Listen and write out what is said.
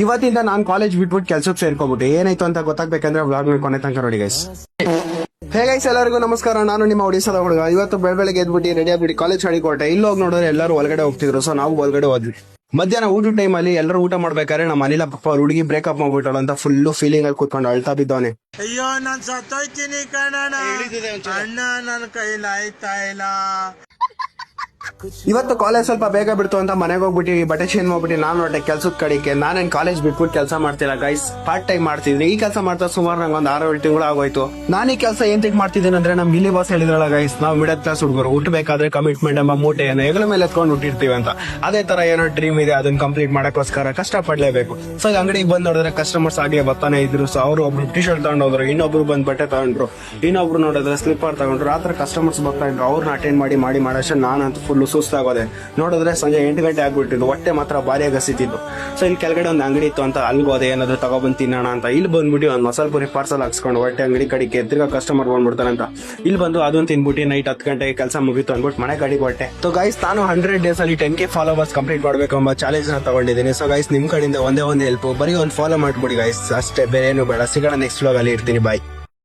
ಇವತ್ತಿಂದ ನಾನು ಕಾಲೇಜ್ ಬಿಟ್ಬಿಟ್ಟು ಕೆಲ್ಸಕ್ಕೆ ಸೇರ್ಕೊಬಿಟ್ಟು ಏನಾಯ್ತು ಅಂತ ಗೊತ್ತಾಗ್ಬೇಕಂದ್ರೆ ವ್ಲಾಗ್ ಕೊನೆ ತನಕ ನೋಡಿ ಗೈಸ್. ಹೇ ಗೈಸ್, ಎಲ್ಲರಿಗೂ ನಮಸ್ಕಾರ. ನಾನು ನಿಮ್ಮ ಒಡಿಶಾದ ಹುಡುಗ. ಇವತ್ತು ಬೆಳಗ್ಗೆ ಎದ್ಬಿಟ್ಟು ರೆಡಿ ಆಗ್ಬಿಟ್ಟು ಕಾಲೇಜ್ ಹೊರಟೆ. ಇಲ್ಲಿ ಹೋಗಿ ನೋಡಿದ್ರೆ ಎಲ್ಲರೂ ಒಳಗಡೆ ಹೋಗ್ತಿದ್ರು, ಸೊ ನಾವು ಒಳಗಡೆ ಹೋದ್ವಿ. ಮಧ್ಯಾಹ್ನ ಊಟ ಟೈಮ್ ಅಲ್ಲಿ ಎಲ್ಲರೂ ಊಟ ಮಾಡ್ಬೇಕಾದ್ರೆ ನಮ್ಮ ಅನಿಲ ಪಪ್ಪ ಹುಡುಗಿ ಬ್ರೇಕಪ್ ಮಾಡ್ಬಿಟ್ಟಳು ಅಂತ ಫುಲ್ ಫೀಲಿಂಗ್ ಅಲ್ಲಿ ಕೂತ್ಕೊಂಡು ಅಳ್ತಾ ಬಿದ್ದವನೆ. ಅಯ್ಯೋ ನಾನ್ ಸತ್ತೋಯ್ತೀನಿ ಕಣಣ್ಣ, ಅಣ್ಣ ನನ್ನ ಕೈಲಾಯ್ತಾ ಇಲ್ಲ. ಇವತ್ತು ಕಾಲೇಜ್ ಸ್ವಲ್ಪ ಬೇಗ ಬಿಡ್ತು ಅಂತ ಮನೆಗೆ ಹೋಗ್ಬಿಟ್ಟು ಬಟ್ಟೆ ಚೇಂಜ್ ಮಾಡ್ಬಿಟ್ಟು ನಾನು ಹೊಟ್ಟೆ ಕೆಲ್ಸದ ಕಡೆಗೆ. ನಾನೇನ್ ಕಾಲೇಜ್ ಬಿಟ್ಬಿಟ್ಟು ಕೆಲಸ ಮಾಡ್ತಿಲ್ಲ ಗೈಸ್, ಪಾರ್ಟ್ ಟೈಮ್ ಮಾಡ್ತಿದ್ವಿ. ಈ ಕೆಲಸ ಮಾಡ್ತಾ ಸುಮಾರು ನಂಗೆ ಒಂದು 6-7 ತಿಂಗಳು ಆಗೋಯ್ತು. ನಾನು ಈ ಕೆಲಸ ಏನ್ ತಿಂಕ್ ಮಾಡ್ತಿದ್ದೀನಿ ಅಂದ್ರೆ ನಮ್ ಇಲ್ಲಿ ಬಾಸ್ ಹೇಳಿದ್ರಲ್ಲ ಗೈಸ್, ನಾವು ಮಿಡಲ್ ಕ್ಲಾಸ್ ಹುಡುಗರು ಹುಟ್ಟಬೇಕಾದ್ರೆ ಕಮಿಟ್ಮೆಂಟ್ ಎಂಬ ಮೂಟೆಯನ್ನು ಹೆಗಲ ಮೇಲೆ ಎತ್ಕೊಂಡು ಹುಟ್ಟಿರ್ತೀವಿ ಅಂತ. ಅದೇ ತರ ಏನೋ ಡ್ರೀಮ್ ಇದೆ, ಅದನ್ನ ಕಂಪ್ಲೀಟ್ ಮಾಡಕ್ಕೋಸ್ಕರ ಕಷ್ಟ ಪಡ್ಲೇಬೇಕು. ಸೊ ಅಂಗಡಿಗೆ ಬಂದ್ ನೋಡಿದ್ರೆ ಕಸ್ಟಮರ್ಸ್ ಆಗ್ಲೇ ಬರ್ತಾನೆ ಇದ್ರು. ಸೊ ಅವರು ಒಬ್ರು ಟಿ ಶರ್ಟ್ ತಗೊಂಡೋದ್ರು, ಇನ್ನೊಬ್ರು ಬಂದ್ ಬಟ್ಟೆ ತಗೊಂಡ್ರು, ಇನ್ನೊಬ್ರು ನೋಡಿದ್ರೆ ಸ್ಲಿಪ್ಪರ್ ತಗೊಂಡ್ರು. ಆತರ ಕಸ್ಟಮರ್ಸ್ ಬರ್ತಾ ಇದ್ರು. ಅವ್ರನ್ನ ಅಟೆಂಡ್ ಮಾಡಿ ಮಾಡಷ್ಟು ನಾನಂತೂ ಫುಲ್ ಸುಸ್ತಾಗೋದೆ. ನೋಡಿದ್ರೆ ಸಂಜೆ 8 ಗಂಟೆ ಆಗ್ಬಿಟ್ಟಿದ್ದು, ಹೊಟ್ಟೆ ಮಾತ್ರ ಭಾರಿ ಗಸಿತಿತ್ತು. ಸೊ ಇಲ್ಲಿ ಕೆಳಗಡೆ ಒಂದು ಅಂಗಡಿ ಇತ್ತು ಅಂತ ಅಲ್ಗೋ ಅದೇ ಏನಾದ್ರು ತಗೊಬಂದ್ ತಿನ್ನೋಣ ಅಂತ ಇಲ್ಲಿ ಬಂದ್ಬಿಟ್ಟು ಒಂದು ಮಸಾಲ ಪುರಿ ಪಾರ್ಸಲ್ ಹಾಕ್ಸ್ಕೊಂಡು ಹೊಟ್ಟೆ ಅಂಗಡಿ ಕಡೆಗೆ ತಿರ್ಗಾ ಕಸ್ಟಮರ್ ಬಂದ್ಬಿಡ್ತಾನೆ ಅಂತ ಇಲ್ಲಿ ಬಂದು ಅದನ್ನ ತಿನ್ಬಿಟ್ಟು ನೈಟ್ 10 ಗಂಟೆಗೆ ಕೆಲಸ ಮುಗಿತು ಅಂದ್ಬಿಟ್ಟು ಮನೆ ಕಡೆಗೆ ಹೊಟ್ಟೆ. ಸೊ ಗೈಸ್, ನಾನು 100 days ಅಲ್ಲಿ 10K ಫಾಲೋವರ್ಸ್ ಕಂಪ್ಲೀಟ್ ಮಾಡ್ಬೇಕು ಎಂಬ ಚಾಲೆಂಜ್ ನ ತಗೊಂಡಿದ್ದೀನಿ. ಸೊ ಗೈಸ್, ನಿಮ್ ಕಡೆಯಿಂದ ಒಂದೇ ಒಂದು ಹೆಲ್ಪ್, ಬರೀ ಒಂದು ಫಾಲೋ ಮಾಡ್ಬಿಡಿ ಗೈಸ್, ಅಷ್ಟೇ, ಬೇರೆ ಏನು ಬೇಡ. ಸಿಗೋಣ ನೆಕ್ಸ್ಟ್ ವ್ಲಾಗ್ ಅಲ್ಲಿ. ಇರ್ತೀನಿ, ಬಾಯ್.